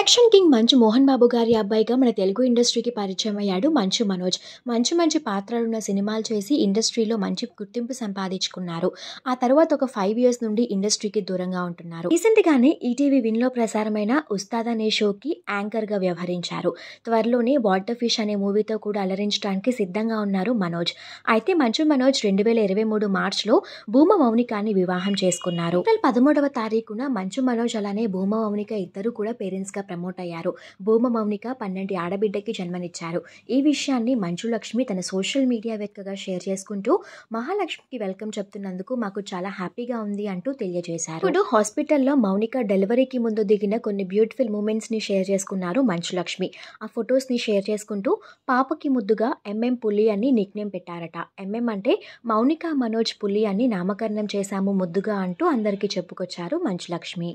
Action king మంచు మోహన్ బాబు గారి అబ్బాయిగా మన తెలుగు ఇండస్ట్రీకి పరిచయం అయ్యాడు మంచు మనోజ్. మంచి పాత్రలున్న సినిమాలు చేసి ఇండస్ట్రీలో మంచి గుర్తింపు సంపాదించుకున్నారు. ఆ తర్వాత ఒక 5 ఇయర్స్ నుండి ఇండస్ట్రీకి దూరంగా ఉంటున్నారు. రీసెంట్ గానే ఈటీవీ విన్లో ప్రసారమైన ఉస్తాద్ అనే షోకి యాంకర్ గా వ్యవహరించారు. త్వరలోనే వాటర్ ఫిష్ అనే మూవీతో కూడా అలరించడానికి సిద్ధంగా ఉన్నారు మనోజ్. అయితే మంచు మనోజ్ 2023 మార్చ్లో భూమ మౌనికాని వివాహం చేసుకున్నారు. ఏప్రిల్ 13వ తారీఖున మంచు మనోజ్ అలానే భూమ మౌనిక ఇద్దరు కూడా పేరెంట్స్ గా ప్రమోట్ అయ్యారు. భూమ మౌనిక 12 ఆడబిడ్డకి జన్మనిచ్చారు. ఈ విషయాన్ని మంచు లక్ష్మి తన సోషల్ మీడియా వేదికగా షేర్ చేసుకుంటూ మహాలక్ష్మికి వెల్కమ్ చెప్తున్నందుకు మాకు చాలా హ్యాపీగా ఉంది అంటూ తెలియజేశారు. ఇప్పుడు హాస్పిటల్లో మౌనిక డెలివరీకి ముందు దిగిన కొన్ని బ్యూటిఫుల్ మూమెంట్స్ ని షేర్ చేసుకున్నారు మంచు లక్ష్మి. ఆ ఫొటోస్ ని షేర్ చేసుకుంటూ పాపకి ముద్దుగా ఎంఎం పులి అని నిక్ నేమ్ పెట్టారట. ఎంఎం అంటే మౌనిక మనోజ్ పులి అని నామకరణం చేశాము ముద్దుగా అంటూ అందరికీ చెప్పుకొచ్చారు మంచు లక్ష్మి.